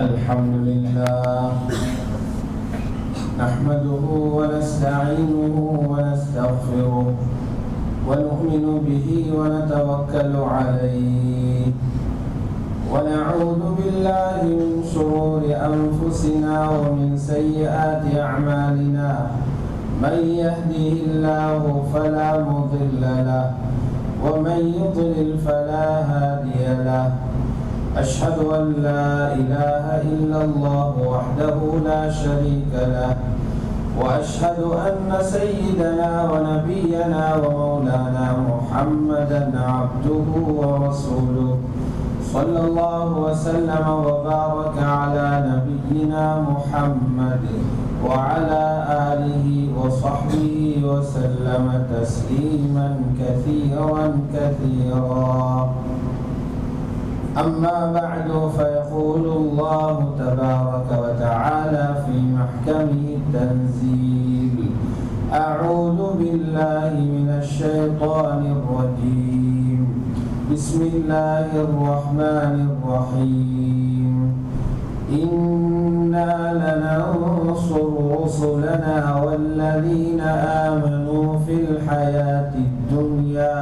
الحمد لله نحمده ونستعينه ونستغفره ونؤمن به ونتوكل عليه ونعوذ بالله من شرور أنفسنا ومن سيئات أعمالنا من يهده الله فلا مضل له ومن يضلل فلا هادي له أشهد أن لا إله إلا الله وحده لا شريك له وأشهد أن سيدنا ونبينا ومولانا محمدا عبده ورسوله صلى الله وسلم وبارك على نبينا محمد وعلى آله وصحبه وسلم تسليما كثيرا أما بعد فيقول الله تبارك وتعالى في محكمه التنزيل أعوذ بالله من الشيطان الرجيم بسم الله الرحمن الرحيم إنا لننصر رسلنا والذين آمنوا في الحياة الدنيا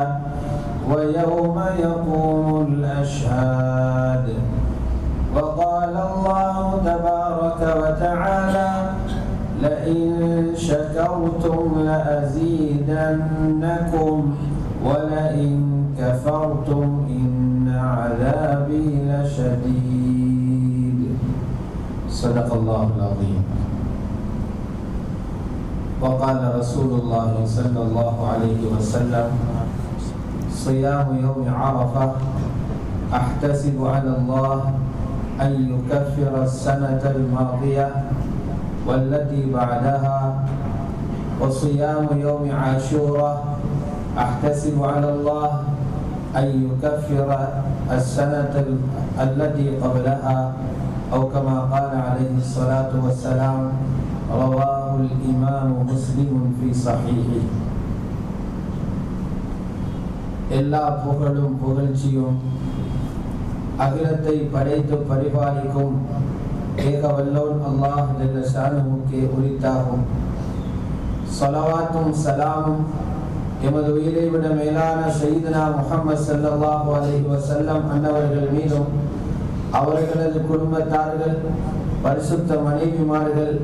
ويوم يقوم الأشهاد وقال الله تبارك وتعالى لئن شكرتم لأزيدنكم ولئن كفرتم إن عذابي لشديد صدق الله العظيم وقال رسول الله صلى الله عليه وسلم صيام يوم عرفة أحتسب على الله أن يكفر السنة الماضية والتي بعدها وصيام يوم عاشوراء أحتسب على الله أن يكفر السنة التي قبلها أو كما قال عليه الصلاة والسلام رواه الإمام مسلم في صحيحه எல்லா புகழும் புகழ்ச்சியும் அகிலத்தை படைத்து பரிபாலிக்கும் ஏகவல்லோன் அல்லாஹ் ஜல்ல ஷானுவுக்கே உரித்தாகும். ஸலவாத்தும் சலாமும் எமது உயிரை விட மேலான சய்யிதுனா முஹம்மது ஸல்லல்லாஹு அலைஹி வஸல்லம் அன்னவர்கள் மீதும் அவர்களது குடும்பத்தார்கள், பரிசுத்த மனைவிமார்கள்,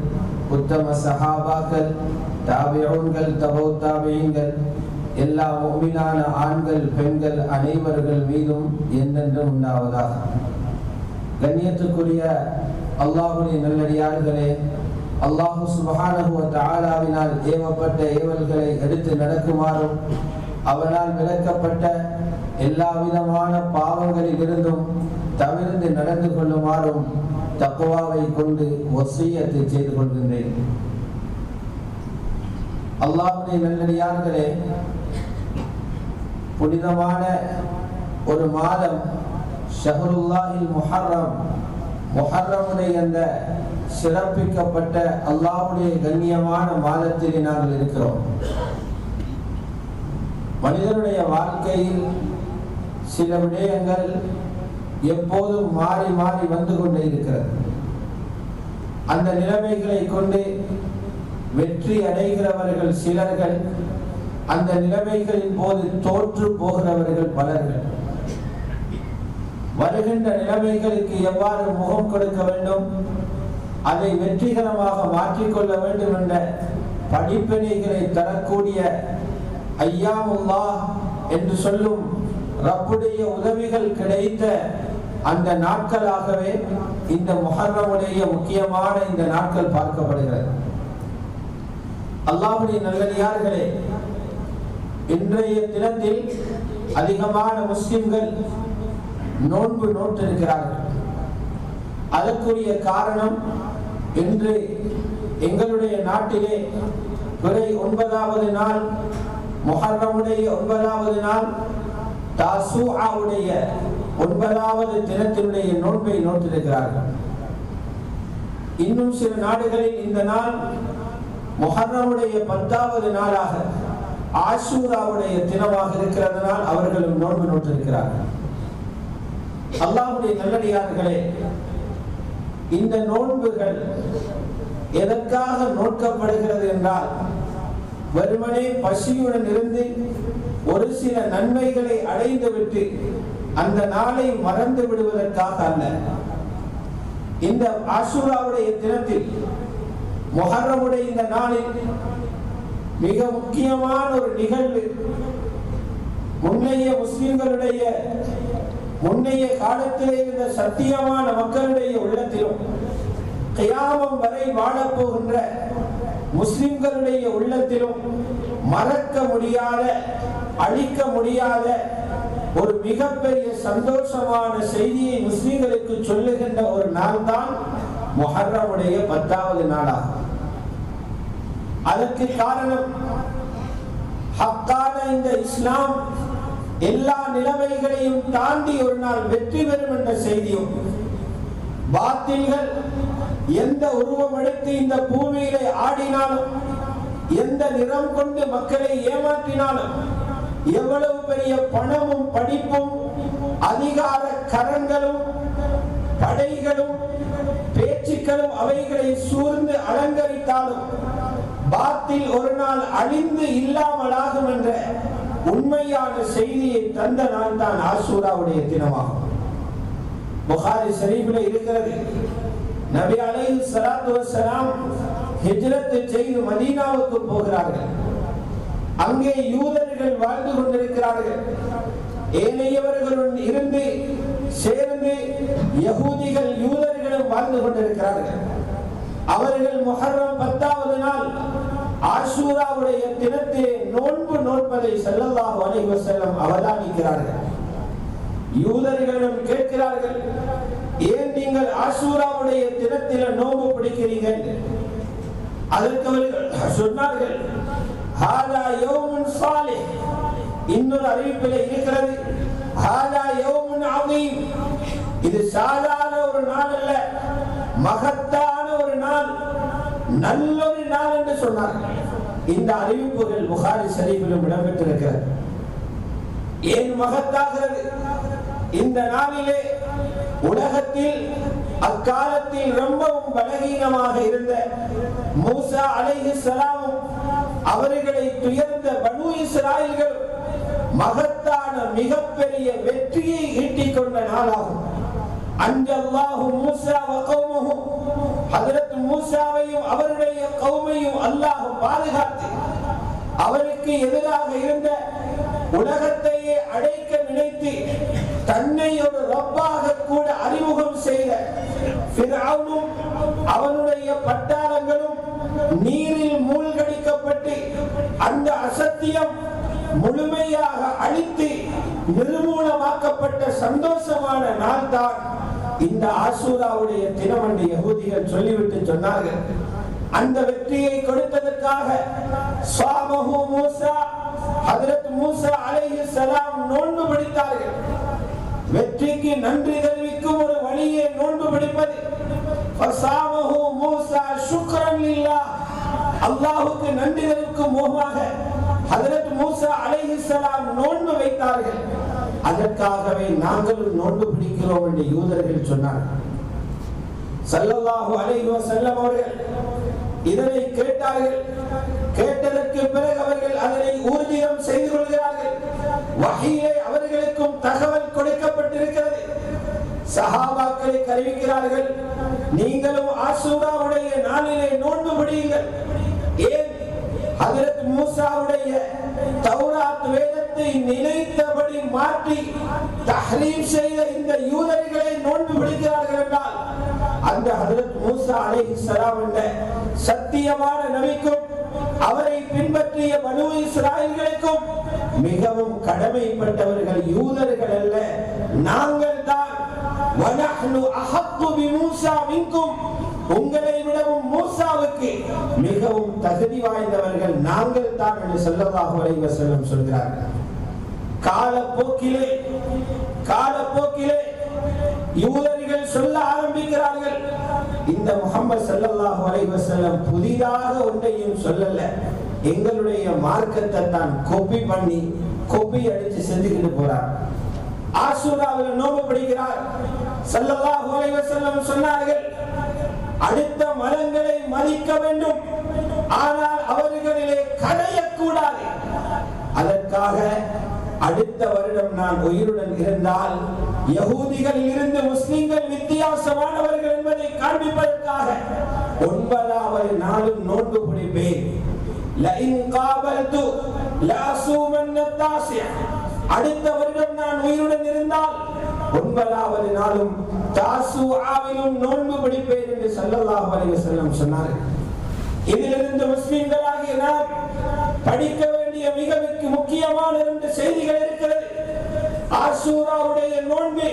உத்தம சஹாபாக்கள், தாபிஊன்கள், தபௌ தாபிஈன்கள், எல்லா முஃமினான ஆண்கள் பெண்கள் அனைவர்கள் மீதும் என்றென்றும் உண்டாவதாக. கண்ணியத்துக்குரிய அல்லாஹ்வுடைய நல்லடியார்களே, அல்லாஹ் சுப்ஹானஹு வ தஆலாவினால் ஏவப்பட்ட ஏவல்களை எடுத்து நடக்குமாறும் அவனால் விலக்கப்பட்ட எல்லா விதமான பாவங்களில் இருந்தும் தவிர்த்து நடந்து கொள்ளுமாறும் தக்வாவை கொண்டு வசியத்தை செய்து கொள்கின்றேன். அல்லாஹ்வுடைய நல்லடியார்களே, புனிதமான ஒரு மாதம் ஷஹ்ருல்லாஹில் முஹர்ரம், முஹர்ரமுடைய அந்த சிறப்பிக்கப்பட்ட அல்லாஹ்வுடைய கண்ணியமான மாதத்தில் நாங்கள் இருக்கிறோம். மனிதனுடைய வாழ்க்கையில் சில விடயங்கள் எப்போதும் மாறி மாறி வந்து கொண்டே இருக்கிறது. அந்த நிலைமைகளை கொண்டு வெற்றி அடைகிறவர்கள் சிலர்கள், அந்த நிலைமைகளின் போது தோற்று போகிறவர்கள் பலர்கள். வருகின்ற நிலைமைகளுக்கு எவ்வாறு முகம் கொடுக்க வேண்டும், அதை வெற்றிகரமாக மாற்றிக்கொள்ள வேண்டும் என்ற படிப்பினைகளை தரக்கூடிய ஐயாமுல்லாஹ் என்று சொல்லும் ரப்புடைய உதவிகள் கிடைத்த அந்த நாட்களாகவே இந்த முஹர்ரமுடைய முக்கியமான இந்த நாட்கள் பார்க்கப்படுகிறது. அல்லாஹ்வுடைய நல்லடியார்களே, இன்றைய தினத்தில் அதிகமான முஸ்லிம்கள் நோன்பு நோட்டிருக்கிறார்கள். அதற்குரிய காரணம், இன்று எங்களுடைய நாட்டிலே பிறை 9வது நாள், முஹர்ரமுடைய 9வது நாள், தாசூஆவுடைய 9வது தினத்தினுடைய நோன்பை நோட்டிருக்கிறார்கள். இன்னும் சில நாடுகளில் இந்த நாள் முஹர்ரமுடைய 10வது நாளாக ஆஷூராவுடைய தினமாக இருக்கிறதனால் அவர்களும் நோன்பு நோட்டிருக்கிறார்கள். அல்லாஹ்வுடைய நல்லடியார்களே, இந்த நோன்புகள் எதற்காக நோக்கப்படுகிறது என்றால், வெறுமனே பசியுடன் இருந்து ஒரு சில நன்மைகளை அடைந்துவிட்டு அந்த நாளை மறந்து விடுவதற்காக அல்ல. இந்த ஆஷூராவுடைய தினத்தில், முஹர்ரமுடைய இந்த நாளில் மிக முக்கியமான ஒரு நிகழ்வு, முன்னைய முஸ்லிம்களுடைய முன்னைய காலத்திலே இருந்த சத்தியமான மக்களுடைய உள்ளத்திலும் கியாமம் வரை வாழப்போகின்ற முஸ்லிம்களுடைய உள்ளத்திலும் மறக்க முடியாத, அழிக்க முடியாத ஒரு மிகப்பெரிய சந்தோஷமான செய்தியை முஸ்லிம்களுக்கு சொல்லுகின்ற ஒரு நாள் தான் முஹர்ரமுடைய 10வது நாளாகும். அதற்கு காரணம், ஹக்கான இந்த இஸ்லாம் எல்லா நிலைமைகளையும் தாண்டி ஒரு நாள் வெற்றி பெறும் என்ற செய்தியும், பாத்தில்கள் எந்த உருவம் எடுத்து இந்த பூமியிலே ஆடினாலும், எந்த நிறம் கொண்டு மக்களை ஏமாற்றினாலும், எவ்வளவு பெரிய பணமும் படிப்பும் அதிகார கரங்களும் படைகளும் பேச்சுக்களும் அவைகளை சூழ்ந்து அலங்கரித்தாலும், பாத்தில் ஒரு நாள் அழிந்து இல்லாமலாகும் என்ற உண்மையான செய்தியை தந்த நாள் தான் ஆஷூராவுடைய தினமாகும். புகாரி ஷரீஃபிலே இருக்கிறது, நபி அலைஹிஸ்ஸலாத்து வஸ்ஸலாம் ஹிஜ்ரத் செய்து மதீனாவுக்கு போகிறார்கள். அங்கே யூதர்கள் வாழ்ந்து கொண்டிருக்கிறார்கள். ஏனையவர்களுடன் இருந்து சேர்ந்து யகூதிகள் யூதர்களும் வாழ்ந்து கொண்டிருக்கிறார்கள். அவர்கள் முஹர்ரம் 10வது நாள் ஆஷூராவுடைய தினத்திலே நோன்பு நோற்பதை ஸல்லல்லாஹு அலைஹி வஸல்லம் அவதானிக்கிறார்கள். யூதர்களிடம் கேட்கிறார்கள், ஏன் நீங்கள் ஆஷூராவுடைய தினத்தில நோன்பு பிடிக்கிறீர்கள்? அதற்கு அவர்கள் சொன்னார்கள், ஹாதா யௌமுன் ஸாலிஹ். இன்னொரு அறிவிப்பிலே இருக்கிறது, ஹாதா யௌமுன் அதீம். இது சாதாரண ஒரு நாள் அல்ல, மகத்தான ஒரு நாள், நல்லொரு நாள் என்று சொன்னார்கள். இந்த அறிவிப்புகள் புகாரி ஷரீஃபிலும் இடம்பெற்றிருக்கிறது. ஏன் மகத்தாகிறது? இந்த நாளிலே உலகத்தில் அக்காலத்தில் ரொம்பவும் பலகீனமாக இருந்த மூசா அலைஹிஸ்ஸலாமும் அவர்களை துயர்ந்த பனு இஸ்ராயீல்கள் மகத்தான மிகப்பெரிய வெற்றியை ஈட்டிக் கொண்ட நாளாகும். அன்ஜல்லாஹு மூசா வ கௌமுஹு. ஹஜ்ரத் மூசாவையும் அவருடைய கௌமையும் அல்லாஹ் பாதுகாத்து, அவருக்கு எதிராக இருந்த உலகத்தையே அடைக்க நினைத்து தன்னை ஒரு ரப்பாக கூட அறிமுகம் செய்த ஃபிர்அவுனும் அவனுடைய பட்டாளங்களும் நீரில் மூழ்கடிக்கப்பட்டு அந்த அசத்தியம் முழுமையாக அழித்து நிர்மூலமாக்கப்பட்ட சந்தோஷமான நாள் தான் இந்த ஆஷூராவுடைய தினம் என்று யகூதிகள் சொல்லிவிட்டு சொன்னார்கள். அந்த வெற்றியை கொடுத்ததற்காக ஸாமஹு மூசா, ஹஜ்ரத் மூசா அலைஹிஸ்ஸலாம் நோன்பு பிடித்தார்கள். வெற்றிக்கு நன்றி தெரிவிக்கும் ஒரு வழியை நோன்பு பிடிப்பது. ஃபஸாமஹு மூசா ஷுக்ரன் லில்லாஹ். அல்லாஹ்வுக்கு நன்றி தெரிவிக்கும் முகமாக ஹஜ்ரத் மூசா அலைஹிஸ்ஸலாம் நோன்பு வைத்தார்கள். அதற்காகவே நாங்கள் நோன்பு பிடிக்கிறோம் என்று யூதர்கள் சொன்னார்கள். ஸல்லல்லாஹு அலைஹி வஸல்லம் அவர்கள் இதனை கேட்டார்கள். கேட்டதற்கு பிறகு அவர்கள் அதனை ஊர்ஜிதம் செய்து கொள்கிறார்கள். வஹீலே அவர்களுக்கும் தகவல் கொடுக்கப்பட்டிருக்கிறது. சஹாபாக்களை அறிவிக்கிறார்கள், நீங்களும் ஆஷூராவுடைய நாளிலே நோன்பு பிடியுங்கள். ஏன்? ஹஜ்ரத் மூசாவுடைய தௌராத் வேதத்தை நினைத்தபடி மாற்றி தஹ்ரீம் செய்த இந்த யூதர்களை நோன்பு பிடிக்கிறார்கள் என்றால், அந்த ஹஜ்ரத் மூசா அலைஹிஸ்ஸலாம் என்ற சத்தியமான நபிக்கும் அவரை பின்பற்றிய பனு இஸ்ராயீல்களுக்கும் மிகவும் கடமைப்பட்டவர்கள் யூதர்கள் அல்ல, நாங்கள் தான். வனஹ்னு அஹக்கு பிமூசா மின்கும். உங்களை விடவும் மூசாவுக்கு மிகவும் தகுதி வாய்ந்தவர்கள் நாங்கள் தான் என்று ஸல்லல்லாஹு அலைஹி வஸல்லம் சொல்கிறார்கள். காலப்போக்கிலே யூதர்கள் சொல்ல ஆரம்பிக்கிறார்கள், இந்த முஹம்மது ஸல்லல்லாஹு அலைஹி வஸல்லம் புதிதாக ஒன்றையும் சொல்லல, எங்களுடைய மார்க்கத்தை தான் காப்பி அடிச்சு செஞ்சுக்கிட்டு போறார். ஆஷூராவில் நோன்பு பிடிக்கிறார். ஸல்லல்லாஹு அலைஹி வஸல்லம் சொன்னார்கள், அடுத்த மரங்களை மதிக்க வேண்டும், ஆனால் அவர்களிலே கடையக்கூடாது. அதற்காக அடுத்த வருடம் நான் உயிருடன் இருந்தால் யகூதிகளில் இருந்து முஸ்லிம்கள் வித்தியாசமானவர்கள் என்பதை காண்பிப்பதற்காக 9வது நாளும் நோன்பு பிடிப்பேன். அடுத்த வருடம் நான் உயிருடன் இருந்தால் 9வது நாளும் தாசுஆவிலும் நோன்பு பிடிப்பேன் என்று ஸல்லல்லாஹு அலைஹி வஸல்லம் சொன்னார்கள். இதிலிருந்து முஸ்லிம்களாகிய நாம் படிக்க வேண்டிய மிக முக்கியமான 2 செய்திகள் இருக்கிறது. ஆஷூராவுடைய நோன்பு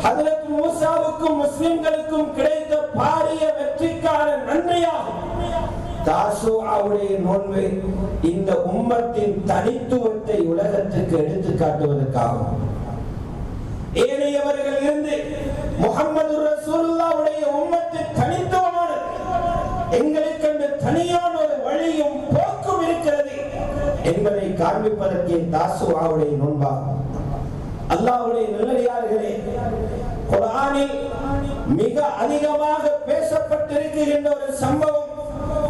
ஹஜ்ரத் மூசாவுக்கும் முஸ்லிம்களுக்கும் கிடைத்த பாரிய வெற்றிக்கான நன்மையாகும். தாசுஆவுடைய நோன்பு இந்த உம்மத்தின் தனித்துவத்தை உலகத்துக்கு எடுத்து காட்டுவதற்காகும். ஏனையவர்கள் இருந்து முஹம்மது ரசூலுல்லாஹ்வுடைய உம்மத்து தனித்துவமானது. எங்களுக்கு அந்த தனியான ஒரு வழியும் போக்கும் இருக்கிறது என்பதை காண்பிப்பதற்கு தாசுஆவுடைய நோன்பாகும். அல்லாஹ்வுடைய நல்லடியார்களே, குர்ஆனில் மிக அதிகமாக பேசப்பட்டிருக்கின்ற ஒரு சம்பவம்,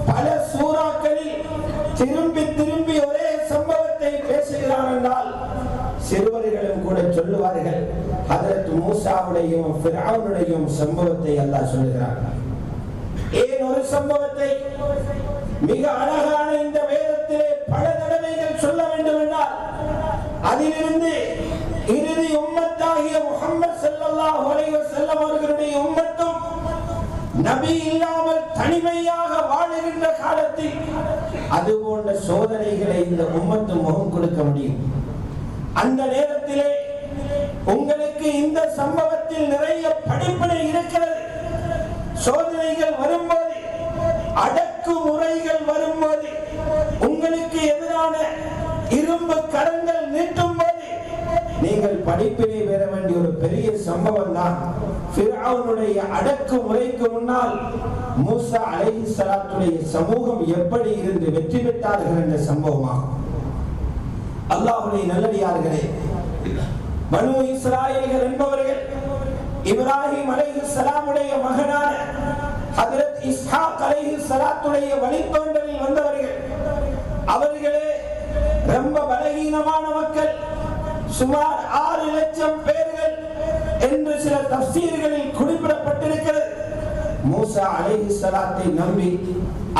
பல சூறாக்களில் திரும்பி திரும்பி ஒரே சம்பவத்தை பேசுகிறான் என்றால் சிறுவர்களும் கூட சொல்லுவார்கள், ஹஜ்ரத் மூசாவுடையும் ஃபிரௌனுடையும் சம்பவத்தை அல்லாஹ் சொல்லுகிறான். ஏன் ஒரு சம்பவத்தை மிக அழகான இந்த வேதத்திலே பல தடவைகள் சொல்ல வேண்டும் என்றால், அதிலிருந்து இறுதி உம்மத்தாகிய முஹம்மது ஸல்லல்லாஹு அலைஹி வஸல்லம் அவர்களுடைய உம்மத்தும் நபி இல்லாமல் தனிமையாக வாழுகின்ற காலத்தில் அது போன்ற சோதனைகளை இந்த உம்மத்து முகம் கொடுக்க முடியும். அந்த நேரத்திலே உங்களுக்கு இந்த சம்பவத்தில் நிறைய படிப்பினை இருக்கிறது. சோதனைகள் வரும்போது, அடக்குமுறைகள் வரும்போது, உங்களுக்கு எதிரான இரும்பு கரங்கள் நீட்டும் போது நீங்கள் படிப்பினை பெற வேண்டிய ஒரு பெரிய சம்பவம் தான் ஃபிரௌனுடைய அடக்குமுறைக்கு முன்னால் மூசா அலைஹிஸ்ஸலாத்துடைய சமூகம் எப்படி இருந்து வெற்றி பெற்றார்கள் என்ற சம்பவமாகும். அல்லாஹ்வுடைய நல்லடியார்களே, பனு இஸ்ராயீல்கள் என்பவர்கள் இப்ராஹிம் அலைஹிஸ்ஸலாமுடைய மகனான ஹஜ்ரத் இஸ்ஹாக் அலைஹிஸ்ஸலாத்துடைய வழித்தோன்றலில் வந்தவர்கள். அவர்களே ரொம்ப பலகீனமான மக்கள், சுமார் 6 லட்சம் பேர்கள் என்று சில தஃசீர்களில் குறிப்பிடப்பட்டிருக்கிறது. மூசா அலைஹிஸ்ஸலாத்தை நம்பி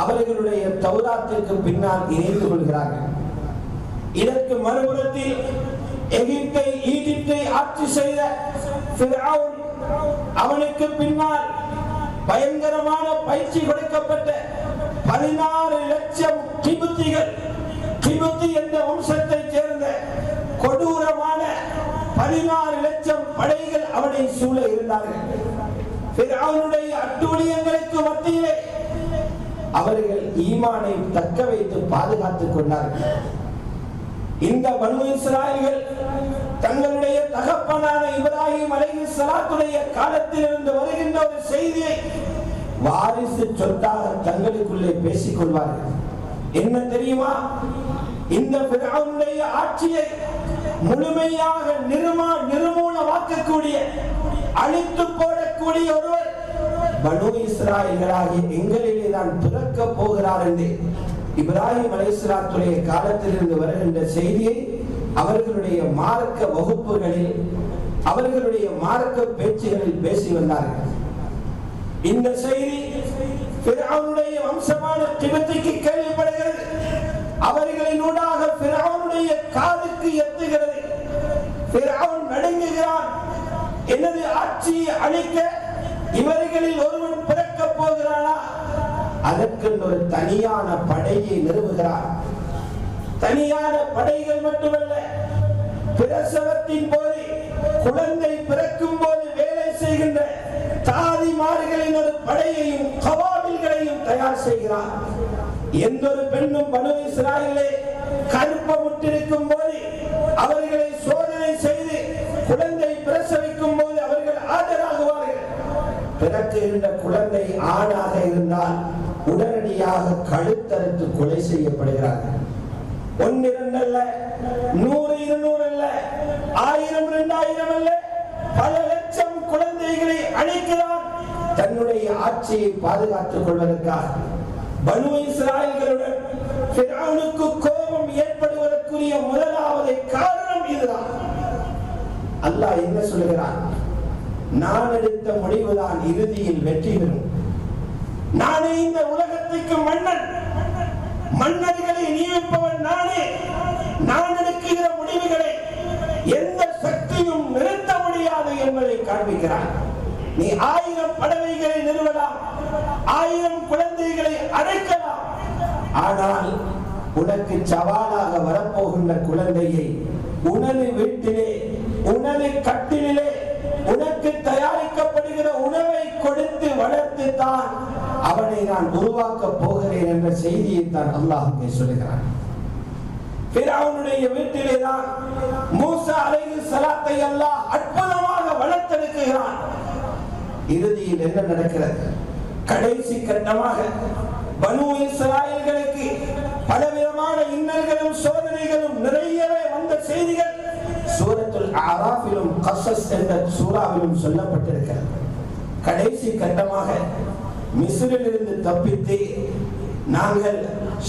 அவர்களுடைய தௌராத்திற்கு பின்னால் இணைந்து கொள்கிறார்கள். இதற்கு மறுபுறத்தில் ஈஜிப்தை ஆட்சி செய்த ஃபிரௌன், அவனுக்கு பின்னால் பயங்கரமான பயிற்சி கொடுக்கப்பட்ட 16 லட்சம் கிபுத்திகள், கிபுத்தி என்ற வம்சத்தைச் சேர்ந்த கொடூரமான 16 லட்சம் படைகள் அவனை சூழ இருந்தார்கள். ஃபிரௌனுடைய அட்டூழியங்களுக்கு மத்தியிலே அவர்கள் ஈமானை தக்க வைத்து பாதுகாத்துக் கொண்டார்கள். இந்த பனு இஸ்ராயீல்கள் தங்களுடைய தகப்பனான இப்ராஹிம் அலைஹிஸ்ஸலாத்துடைய காலத்தில் இருந்து வருகின்ற ஒரு செய்தியை வாரிசு சொத்தாக தங்களுக்குள்ளே பேசிக் கொள்வார்கள். என்ன தெரியுமா? இந்த ஃபிரௌனுடைய ஆட்சியை முழுமையாக நிர்மூலமாக்கக்கூடிய, அழித்து போடக்கூடிய ஒருவர் பனு இஸ்ராயீல்களாகிய எங்களிலே தான் பிறக்க போகிறார் என்று இப்ராஹிம் அலைஹிஸ்ஸலாத்துடைய காலத்திலிருந்து வருகின்ற செய்தியை அவர்களுடைய மார்க்க வகுப்புகளில், அவர்களுடைய மார்க்க பேச்சுகளில் பேசி வந்தார்கள். இந்த செய்தி ஃபிரௌனுடைய வம்சமான கிபுத்திக்கு கேள்விப்படுகிறது. அவர்களினூடாக ஃபிரௌனுடைய காதுக்கு எத்துகிறது. ஃபிரௌன் நடுங்குகிறான். எனது ஆட்சியை அழிக்க இவர்களில் ஒருவன் பிறக்க போகிறானா? அதற்கு ஒரு தனியான படையை நிறுவுகிறார். தனியான படைகள் மட்டுமல்ல, பிரசவத்தின் போது, குழந்தை பிறக்கும் போது வேலை செய்கின்ற தாதிமார்களின் ஒரு படையையும் கவாபில்களையும் தயார் செய்கிறார். எந்த ஒரு பெண்ணும் பனு இஸ்ராயீலே கற்பமுற்றிருக்கும் போது அவர்களை சோதனை செய்து குழந்தை பிரசவிக்கும் போது அவர்கள் ஆஜராகுவார்கள். பிறக்குகின்ற குழந்தை ஆணாக இருந்தால் உடனடியாக கழுத்தறுத்து கொலை செய்யப்படுகிறார்கள். 1 2 அல்ல, 100 200 அல்ல, 1000 2000 அல்ல, பல லட்சம் குழந்தைகளை தன்னுடைய ஆட்சியை பாதுகாத்துக் கொள்வதற்காக பனு இஸ்ராயேல்களுடன் ஃபிரௌனுக்கு கோபம் ஏற்படுவதற்குரிய முதலாவது காரணம் இதுதான். அல்லாஹ் என்ன சொல்கிறான்? நான் எடுத்த முடிவுதான் இறுதியில் வெற்றி பெறும். நானே இந்த உலகத்துக்கு மன்னன், மன்னர்களை நியமிப்பவன் நானே. நான் எடுக்கிற முடிவுகளை எந்த சக்தியும் நிறுத்த முடியாது என்பதை காண்பிக்கிறான். நீ 1000 படவைகளை நிறுவலாம், 1000 குழந்தைகளை அழைக்கலாம், ஆனால் உனக்கு சவாலாக வரப்போகின்ற குழந்தையை உனது வீட்டிலே, உனது கட்டிலே உனக்கு தயாரிக்கப்படுகிற உணவை கொடுத்து வளர்த்து தான் அவனை நான் உருவாக்க போகிறேன் என்ற செய்தியை தான் அல்லாஹ் இங்கே சொல்கிறான். ஃபிரௌனுடைய வீட்டிலே தான் மூசா அலைஹிஸ்ஸலாத்தை அல்லாஹ் அற்புதமாக வளர்த்தெடுக்கிறான். இறுதியில் என்ன நடக்கிறது? கடைசி கட்டமாக பனு இஸ்ராயேல்களுக்கு பலவிதமான இன்னல்களும் சோதனைகளும் நிறையவே வந்த செய்திகள் சூரத்துல் அராஃபிலும் கஸஸ் என்ற சூராவிலும் சொல்லப்பட்டிருக்கிறது. கடைசி கட்டமாக மிஸ்ரிலிருந்து தப்பித்து நாங்கள்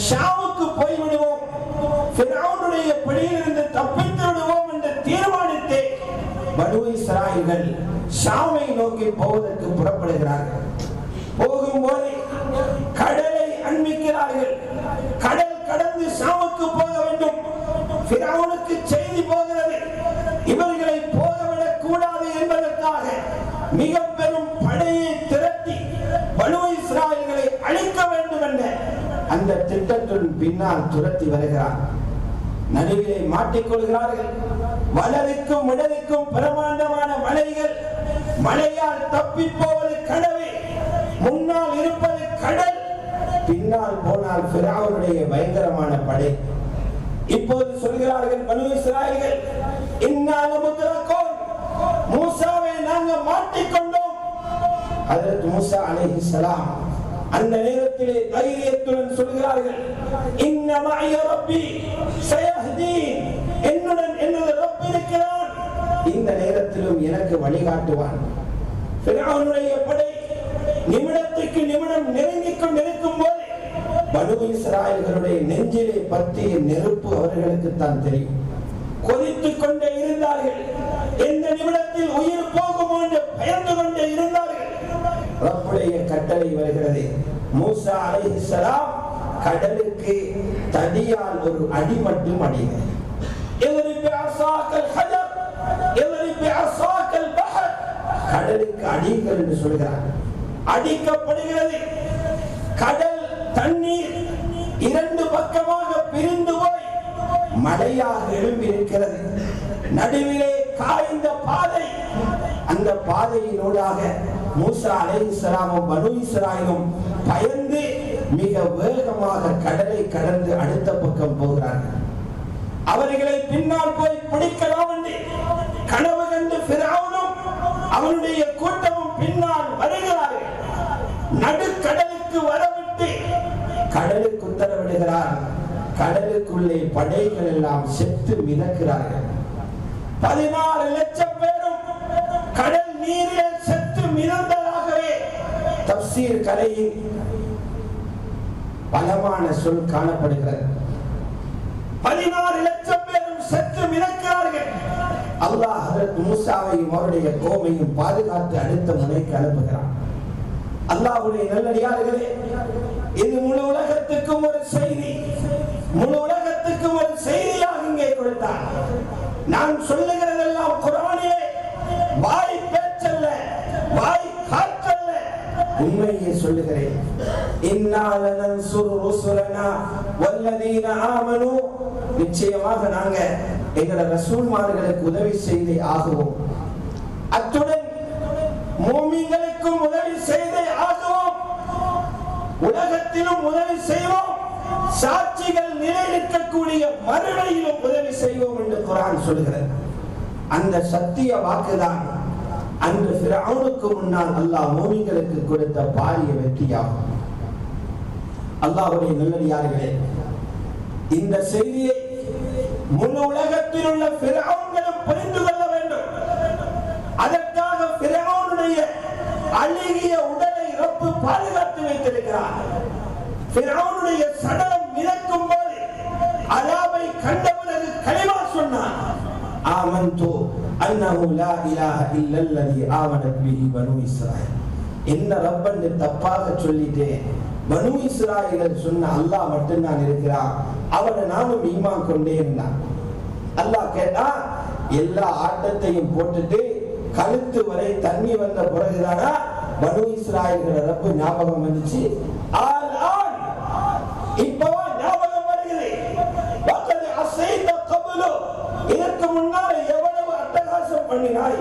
ஷாமுக்கு போய்விடுவோம், ஃபிரௌனுடைய பிடியிலிருந்து தப்பித்து விடுவோம் என்று தீர்மானித்து பனு இஸ்ராயேல்கள் ஷாமை நோக்கி போவதற்கு புறப்படுகிறார்கள். போகும்போது கடலை அண்மிக்கிறார்கள். கடல் கடந்து ஷாமுக்கு போக வேண்டும். ஃபிரௌனுக்கு செய்தி போகிறது, இவர்களை போகவிடக் கூடாது என்பதற்காக மிக பெரும் படையை திரட்டி பனு இஸ்ராயேல்களை அழிக்க வேண்டும் என்ற அந்த திட்டத்தின் பின்னால் துரத்தி வருகிறார். நடுவிலே மாட்டிக்கொள்கிறார்கள். வலதுக்கும் இடதுக்கும் பிரமாண்டமான மலைகள், மலையால் தப்பி போவது கனவு, முன்னால் இருப்பது கடல், பின்னால் போனால் ஃபிரௌனுடைய பயங்கரமான படை. இப்போது சொல்கிறார்கள் பனு இஸ்ராயேல்கள், இன்னா லமுத்ரகூன், மூசாவை நாங்கள் மாட்டிக்கொண்டோம். ஹஜ்ரத் மூசா அலைஹிஸ்ஸலாம் அந்த நேரத்திலே தைரியத்துடன் சொல்கிறார்கள், இன்ன மஅய ரப்பி சயஹ்தீன், என்னுடன் என்னுடைய ரப் இருக்கிறான், இந்த நேரத்திலும் எனக்கு வழிகாட்டுவான். ஃபிரௌனுடைய படை நிமிடத்துக்கு நிமிடம் நெருங்கிக் கொண்டிருக்கும் போது பனு இஸ்ராயேல்களுடைய நெஞ்சிலே பற்றிய நெருப்பு அவர்களுக்கு தான் தெரியும். கொதித்துக் கொண்டே இருந்தார்கள். எந்த நிமிடத்தில் உயிர் போகுமோ என்று பயந்து கொண்டே இருந்தார்கள். ரப்புடைய கட்டளை வருகிறது. மூசா அலைஹிஸ்ஸலாம் கடலுக்கு தடியால் ஒரு அடி மட்டும் அடிங்க. கடலுக்கு அடிங்கள் என்று சொல்கிறார். அடிக்கப்படுகிறது. கடல் தண்ணீர் இரண்டு பக்கமாக பிரிந்து போய் மலையாக எழும்பி இருக்கிறது. நடுவிலே காய்ந்த பாதை. அந்த பாதையினூடாக மூசா அலைஹிஸ்ஸலாமும் பனு இஸ்ராயேலும் பயந்து மிக வேகமாக கடலை கடந்து அடுத்த பக்கம் போகிறார்கள். அவர்களை பின்னால் போய் பிடிக்கலாம் என்று கனவு கண்டு ஃபிரௌனும் அவனுடைய கூட்டமும் பின்னால் வருகிறார்கள். நடுக்கடலுக்கு வரவிட்டு கடலுக்கு உத்தரவிடுகிறார். கடலுக்குள்ளே படைகள் எல்லாம் செத்து மிதக்கிறார்கள். 16 லட்சம் பேரும் கடல் நீரில் செத்து மிதந்ததாகவே தப்சீர் கலையில் பலமான சொல் காணப்படுகிறது. 16 லட்சம் பேரும் செத்து மிதக்கிறார்கள். அல்லாஹ் ஹஜ்ரத் மூசாவையும் அவருடைய கோமையும் பாதுகாத்து அடுத்த முனைக்கு அனுப்புகிறான். அல்லாஹ்வுடைய நல்லடியார்களே, இது முழு உலகத்துக்கும் ஒரு செய்தி, முழு உலகத்துக்கும் ஒரு செய்தியாக இங்கே கொடுத்தார். நான் சொல்லுகிறதெல்லாம் குர்ஆனிலே வாய் பேச்சல்ல, வாய் காற்றல்ல, உண்மையை சொல்லுகிறேன். இன்னா லனன்சுரு ருசுலனா வல்லதீன ஆமனு, நிச்சயமாக நாங்க எங்களோட ரசூல்மார்களுக்கு உதவி செய்தே ஆகுவோம். அத்துடன் மூமின்களுக்கும் உதவி செய்தே ஆகுவோம். உலகத்திலும் உதவி செய்வோம். சாட்சிகள் நிலைநிற்கக்கூடிய மறுமையிலும் உதவி செய்வோம் என்று குர்ஆன் சொல்கிறது. அந்த சத்திய வாக்குதான் அன்று ஃபிரௌனுக்கு முன்னால் அல்லாஹ் மூமின்களுக்கு கொடுத்த பாரிய வெற்றியாகும். அல்லாஹ்வுடைய நல்லடியார்களே, இந்த செய்தியை முழு உலகத்தில் உள்ள ஃபிரௌன்களும் புரிந்து கொள்ள வேண்டும். அதற்காக ஃபிரௌனுடைய அழுகிய வருகிறார். ஃபிரௌனுடைய சடலம் மிதக்கும் போது அலாவை கண்ட பிறகு கலிமா சொன்னார். ஆமன்து அன்னஹு லா இலாஹ இல்லல்லதி ஆமனத் பிஹி பனு இஸ்ராயீல். என்ன ரப்பன்னு தப்பாக சொல்லிட்டேன். பனு இஸ்ராயீல் சொன்ன அல்லாஹ் மட்டும்தான் இருக்கிறான், அவனை நானும் ஈமான் கொண்டே இருந்தான். அல்லாஹ் கேட்டா, எல்லா ஆட்டத்தையும் போட்டுட்டு கழுத்து வரை தண்ணி வந்த பிறகுதானா பனு இஸ்ராயீல்கள ரப்பு ஞாபகம் வந்துச்சு? இப்பவா ஞாபகம் வருகிறது? வகத் அஸைத கப்லு, இதற்கு முன்னால் எவ்வளவு அட்டகாசம் பண்ணினாய்,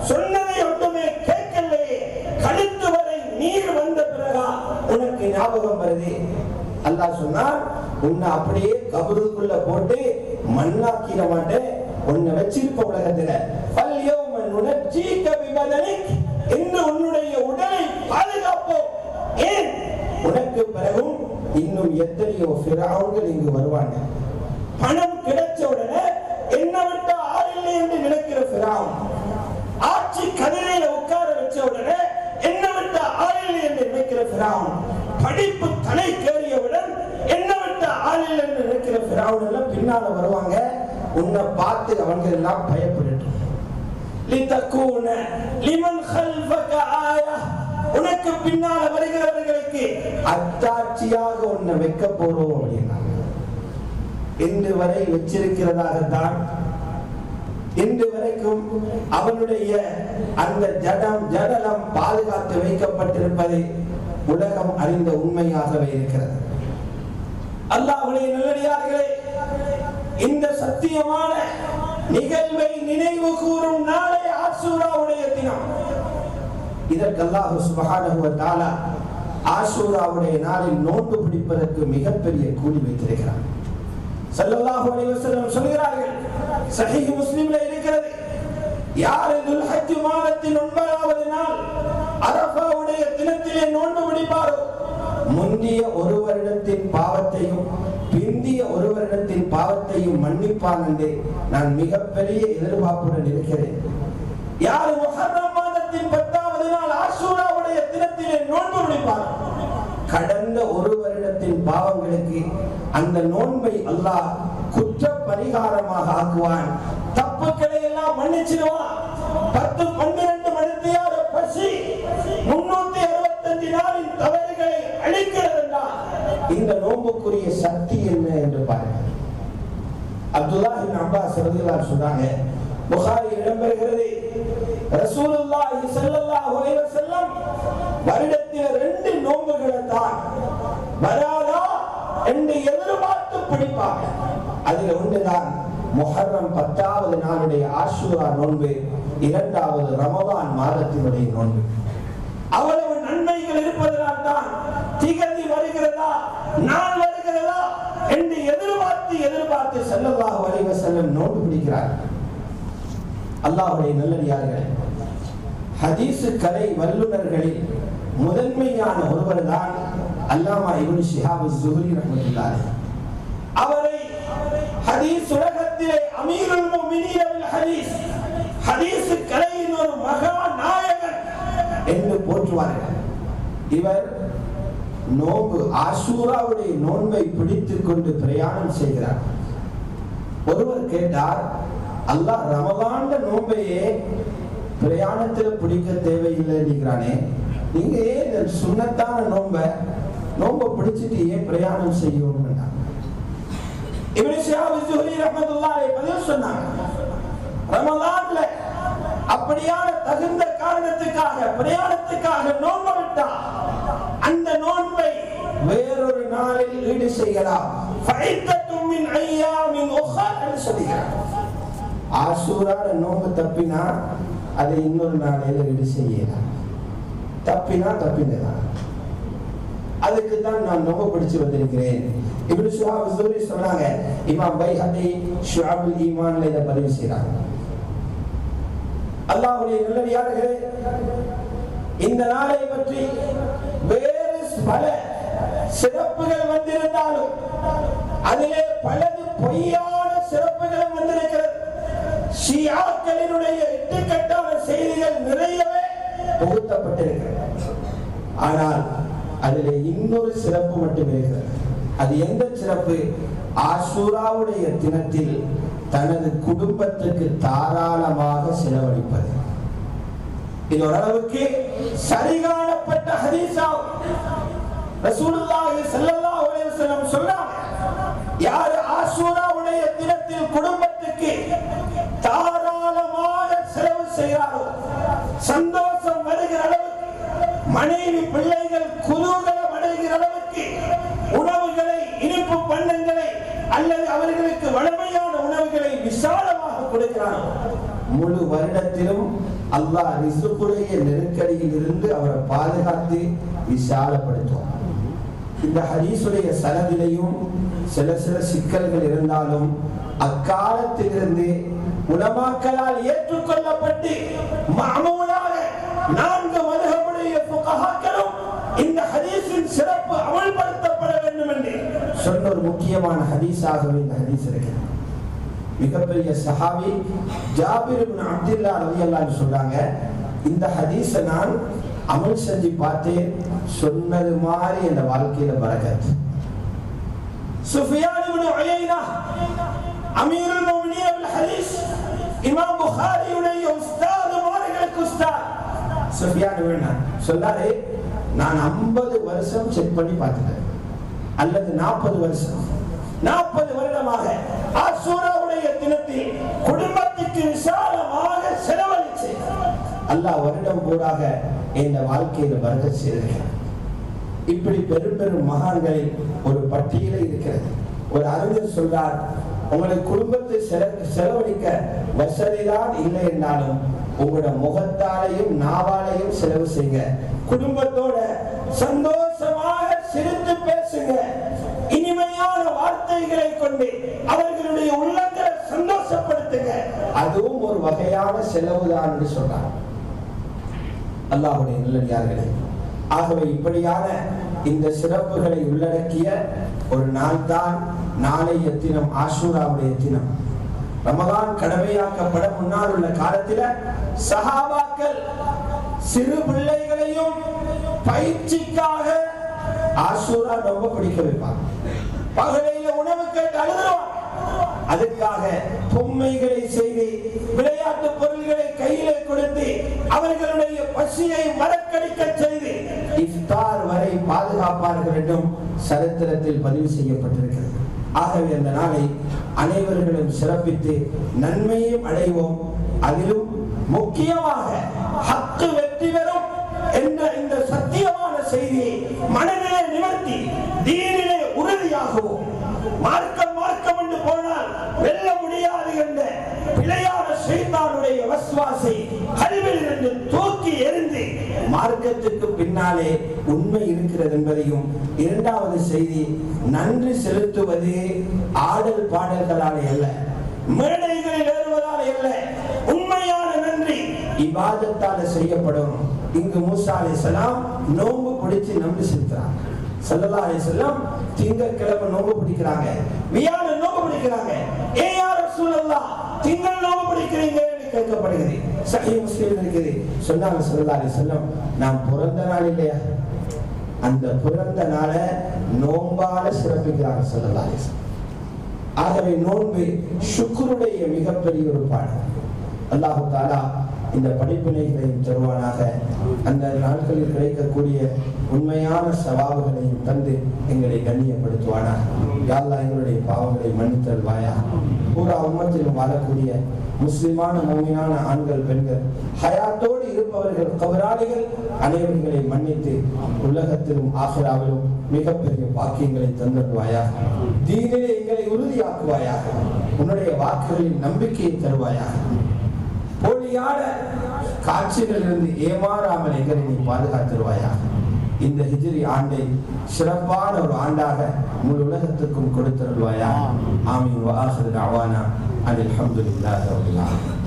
சொன்னதை ஒன்றுமே கேட்கலையே, கழுத்து வரை நீர் வந்த பிறகா உனக்கு ஞாபகம் வருது? அல்லாஹ் சொன்னார், உன்னை அப்படியே கபருக்குள்ள போட்டு மண்ணாக்கிட மாட்டேன், உன்னை வச்சிருக்க உலகத்துல. ஃபல்யௌம நுனஜ்ஜீக பிபதனிக், இன்று உன்னுடைய உடலை பாதுகாப்போம். ஏன்? உனக்கு பிறகும் இன்னும் எத்தனையோ ஃபிரௌன்கள் இங்கு வருவாங்க. பணம் கிடைச்ச உடனே என்ன விட்டா ஆள் இல்லை என்று நினைக்கிற ஃபிரௌன், ஆட்சி கதிரையில உட்கார வச்ச உடனே என்ன விட்டா ஆள் இல்லை என்று நினைக்கிற ஃபிரௌன், படிப்பு தலை கேறியவுடன் என்ன விட்டா ஆள் இல்லை என்று நினைக்கிற ஃபிரௌன் எல்லாம் பின்னால வருவாங்க. உன்னை பார்த்து அவங்க எல்லாம் பயப்படட்டும். லிதகூன லிமன் கல்ஃபக ஆயா, உனக்கு பின்னால வருகிறவர்களுக்கு அத்தாட்சியாக உன்னை வைக்க போறோம் அப்படின்னா இன்று வரை வச்சிருக்கிறதாகத்தான் இன்று வரைக்கும் அவனுடைய அந்த ஜடலம் பாதுகாத்து வைக்கப்பட்டிருப்பதை உலகம் அறிந்த உண்மையாகவே இருக்கிறது. அல்லாஹ்வுடைய நல்லடியார்களே, இந்த சத்தியமான நிகழ்வை நினைவு கூறும் நாளை ஆஷூராவுடைய தினம். இதற்கு அல்லாஹ் சுப்ஹானஹு வ தஆலா ஆஷூராவுடைய நாளில் நோன்பு பிடிப்பதற்கு மிகப்பெரிய கூலி வைத்திருக்கிறார். ஸல்லல்லாஹு அலைஹி வஸல்லம் சொல்கிறார்கள், சஹீஹ் முஸ்லிம்ல இருக்கிறது, யார் துல்ஹஜ் மாதத்தின் 9வது நாள் அரஃபாவுடைய தினத்திலே நோன்பு பிடிப்பாரோ, முந்திய ஒரு வருடத்தின் பாவத்தையும் பிந்திய ஒரு வருடத்தின் பாவத்தையும் மன்னிப்பான் என்று நான் மிகப்பெரிய எதிர்பார்ப்புடன் இருக்கிறேன். யார் முஹர்ரம் மாதத்தின் 10வது நாள் ஆஷூராவுடைய தினத்திலே நோன்பு பிடிப்பார், கடந்த ஒரு வருடத்தின் பாவங்களுக்கு அந்த நோன்பை அல்லாஹ் குற்ற பரிகாரமாக ஆக்குவான். தப்புக்களை எல்லாம் மன்னிச்சிடுவான். 10-12 மணித்தியார பசி 365 நாளின் தவறுகளை அழிக்கிறது என்றால் இந்த நோன்புக்குரிய சக்தி என்ன என்று பாருங்கள். அப்துல்லாஹ் இப்னு அப்பாஸ் ரலியல்லாஹு அன்ஹு சொன்னாங்க, புகாரியில் இடம்பெறுகிறது, ரசூலுல்லாஹி ஸல்லல்லாஹு அலைஹி வஸல்லம் வருடத்தில் 2 நோன்புகளை தான் வராதா என்று எதிர்பார்த்து பிடிப்பாங்க. அதில் ஒன்றுதான் முஹர்ரம் 10வது நாளுடைய ஆஷூரா நோன்பு, 2வது ரமதான் மாதத்தினுடைய நோன்பு. அவ்வளவு நன்மைகள் இருப்பதனால் தான் திகதி வருகிறதா நாள் வருகிறதா என்று எதிர்பார்த்து ஸல்லல்லாஹு அலைஹி வஸல்லம் நோன்பு பிடிக்கிறார். அல்லாஹ்வுடைய நல்லடியார்களே, ஹதீஸ் கலை வல்லுநர்களில் முதன்மையான ஒருவர் தான் அல்லாமா இப்னு ஷிஹாப் az-ஸுஹ்ரி ரஹ்மத்துல்லாஹி. அவரை ஹதீஸ் உலகத்திலே அமீருல் முஃமினீன் பில் ஹதீஸ், ஹதீஸ் கலையின் ஒரு மகா நாயகன் என்று போற்றுவார்கள். இவர் நோன்பு ஆஷூராவுடைய நோன்பை பிடித்துக் கொண்டு பிரயாணம் செய்கிறார். ஒருவர் கேட்டார், அல்லாஹ் ரமலான் நோன்பையே பிரயாணத்தில் பிடிக்க தேவையில்லை என்கிறானே, நீங்க ஏன் சுன்னத்தான நோன்பை பிடிச்சிட்டு ஏன் பிரயாணம் செய்யணும்? இப்னு ஷிஹாப் az-ஸுஹ்ரி ரஹ்மத்துல்லாஹி அலைஹி பதில் சொன்னாங்க, ரமலான்ல அப்படியான தகுந்த காரணத்துக்காக பிரயாணத்துக்காக நோன்பு விட்டா அந்த நோன்பை வேறொரு நாளில் ஈடு செய்யலாம். ஃபைத்தத்தும் மின் அய்யாமின் உஹ்ரா என்று சொல்கிறார். ஆஷூரால நோன்பு தப்பினா அதை இன்னொரு நாளில் ஈடு செய்யலாம். தப்பினா தப்பினதான். அதுக்கு தான் நான் நோன்பு பிடிச்சு வந்திருக்கிறேன். இப்னு ஷிஹாப் az-ஸுஹ்ரி சொன்னாங்க, இமாம் பைஹகி ஷுஅபுல் ஈமான்ல இத பதிவு செய்றாங்க. அல்லாஹ்வுடைய நல்லடியார்களே, இந்த நாளை பற்றி வேறு பல சிறப்புகள் வந்திருந்தாலும் அதிலே பலது பொய்யான சிறப்புகள் வந்திருக்கிறது. ஷியாக்களினுடைய இட்டுக்கட்டான செய்திகள் நிறையவே தொகுத்தப்பட்டிருக்கிறது. ஆனால் அதிலே இன்னொரு சிறப்பு மட்டும் இருக்கிறது. அது எந்த சிறப்பு? ஆஷூராவுடைய தினத்தில் தனது குடும்பத்துக்கு தாராளமாக செலவழிப்பது. இது ஓரளவுக்கு சரிகாணப்பட்ட ஹதீஸா. ரசூலுல்லாஹி ஸல்லல்லாஹு அலைஹி வஸல்லம் சொன்னாங்க, யார் ஆஷூராவுடைய தினத்தில் குடும்பத்துக்கு தாராளமாக செலவு செய்கிறாரோ, சந்தோஷம் வருகிற அளவுக்கு, மனைவி பிள்ளைகள் குதூகலம் அடைகிற அளவுக்கு உணவுகளை, இனிப்பு பண்டங்களை அல்லது அவர்களுக்கு வளமையான உணவுகளை விசாலமாக கொடுக்கிறாரோ, முழு வருடத்திலும் அல்லாஹ் ரிசுக்குடைய நெருக்கடியில் இருந்து அவரை பாதுகாத்து விசாலப்படுத்தும். இந்த ஹதீஸுடைய சனதிலையும் சில சிக்கல்கள் இருந்தாலும் அக்காலத்திலிருந்து உலமாக்களால் ஏற்றுக்கொள்ளப்பட்டு மாமூலாக 4 மذஹபுடைய ஃபுகஹாக்களும் இந்த ஹதீஸின் சிறப்பு அமல்படுத்தப்பட வேண்டும் என்று சொன்ன ஒரு முக்கியமான ஹதீஸாகவே இந்த ஹதீஸ் இருக்கிறது. மிகப்பெரிய சஹாபி ஜாபிர் இப்னு அப்துல்லாஹ் ரலியல்லாஹு அன்ஹு சொல்றாங்க, இந்த ஹதீஸை நான் அமல் செஞ்சு பார்த்தேன், சொன்னது மாதிரி என் வாழ்க்கையில பரக்கத். சுஃபியான் இப்னு உயைனா அமீருல் முஃமினீன் அல் ஹதீஸ், இமாம் புகாரியுடைய உஸ்தாத், மார்களுக்கு உஸ்தாத் சுஃபியான் இப்னு சொன்னாரே, நான் 50 வருஷம் செக் பண்ணி பார்த்துட்டேன், அல்லது 40 வருஷம், 40 வருடமாக ஆஷூராவுடைய தினத்தில் குடும்பத்துக்கு விசாலமாக செலவழிச்சு அல்லாஹ் வருடம் பூராக என் வாழ்க்கையில பரக்கத் செய்திருக்கிறார். இப்படி பெரும் பெரும் மகான்களில் ஒரு பட்டியலே இருக்கிறது. ஒரு அறிஞர் சொல்றார், உங்களுக்கு குடும்பத்தை செலவழிக்க வசதிதான் இல்லை என்றாலும் உங்களோட முகத்தாலையும் நாவாலையும் செலவு செய்யுங்க, குடும்பத்தோட சந்தோஷமாக சிரித்து பேசுங்க, இனிமையான வார்த்தைகளை கொண்டு அவர்களுடைய உள்ளங்களை சந்தோஷப்படுத்துங்க, அதுவும் ஒரு வகையான செலவுதான் என்று சொல்றார். அல்லாஹ்வுடைய நல்லடியார்களே, ஆகவே இப்படியான இந்த சிறப்புகளை உள்ளடக்கிய ஒரு நாள் தான் நாளைய தினம், ஆஷூராவுடைய தினம். ரமலான் கடமையாக்கப்பட முன்னால் உள்ள காலத்தில சஹாபாக்கள் சிறு பிள்ளைகளையும் பயிற்சிக்காக ஆஷூரா ரொம்ப பிடிக்க வைப்பாங்க. பகலையில உணவு கேட்டு அழுதுருவாங்க. அதுக்காக பொம்மைகளை செய்து, விளையாட்டு பொருள்களை கையிலே கொடுத்து அவர்களுடைய பசியை மறக்கடிக்க செய்து இஃப்தார் வரை பாதுகாப்பார்கள் என்றும் சரித்திரத்தில் பதிவு செய்யப்பட்டிருக்கிறது. ஆகவே அந்த நாளை அனைவர்களும் சிறப்பித்து நன்மையும் அடைவோம். அதிலும் முக்கியமாக ஹக்கு வெற்றி பெறும் என்ற இந்த சத்தியமான செய்தியை மனதிலே நிவர்த்தி தீனிலே உறுதியாகவும், மார்க்கம் என்று போனால் வெல்ல முடியாது என்ற பிழையான ஷைத்தானுடைய வஸ்வாசை கல்வியில் இருந்து தூக்கி எறிந்து மார்க்கத்துக்கு பின்னாலே உண்மை இருக்கிறது என்பதையும், இரண்டாவது செய்தி, நன்றி செலுத்துவது ஆடல் பாடல்களாலே அல்ல, மேடைகளில் ஏறுவதால் அல்ல, உண்மையான நன்றி இபாதத்தால செய்யப்படும். இங்கு மூசா அலைஹிஸ்ஸலாம் நோன்பு பிடிச்சு நன்றி செலுத்துறாங்க. ஸல்லல்லாஹு அலைஹி வஸல்லம் திங்கட்கிழமை நோன்பு பிடிக்கிறாங்க, வியாழன் நோன்பு பிடிக்கிறாங்க. ஏ யா ரசூலல்லாஹ், திங்கள் நோன்பு பிடிக்கிறீங்க என்று கேட்கப்படுகிறது. சஹீஹ் முஸ்லிம் இருக்குது. சொன்னாங்க ஸல்லல்லாஹு அலைஹி வஸல்லம், நான் பிறந்த நாள் இல்லையா, அந்த பிறந்த நாளை நோன்பால சிறப்பிக்கிறாங்க ஸல்லல்லாஹு அலைஹி வஸல்லம். ஆகவே நோன்பு ஷுக்ருடைய மிகப்பெரிய ஒரு பாடம். அல்லாஹ் தஆலா இந்த படிப்பினைகளையும் தருவானாக. அந்த நாட்களில் கிடைக்கக்கூடிய உண்மையான சவாபுகளையும் தந்து எங்களை கண்ணியப்படுத்துவானாக. யா அல்லாஹ், எங்களுடைய பாவங்களை மன்னித்தருள்வாயாக. பூரா உம்மத்திலும் வாழக்கூடிய முஸ்லிமான மூமினான ஆண்கள், பெண்கள், ஹயாத்தோடு இருப்பவர்கள், கபராளிகள் அனைவர்களை மன்னித்து உலகத்திலும் ஆகிராவிலும் மிகப்பெரிய பாக்கியங்களை தந்தருள்வாயாக. தீனிலே எங்களை உறுதியாக்குவாயாக. உன்னுடைய வாக்குகளில் நம்பிக்கையை தருவாயாக. போலியான காட்சிகளிலிருந்து ஏமாறாமல் எங்களை நீ பாதுகாத்திருவாயாக. இந்த ஹிஜ்ரி ஆண்டை சிறப்பான ஒரு ஆண்டாக முழு உலகத்துக்கும் கொடுத்தருள்வாயாக. ஆமீன். வ ஆகிரு தஅவானா அனில் ஹம்துலில்லாஹி ரப்பில் ஆலமீன்.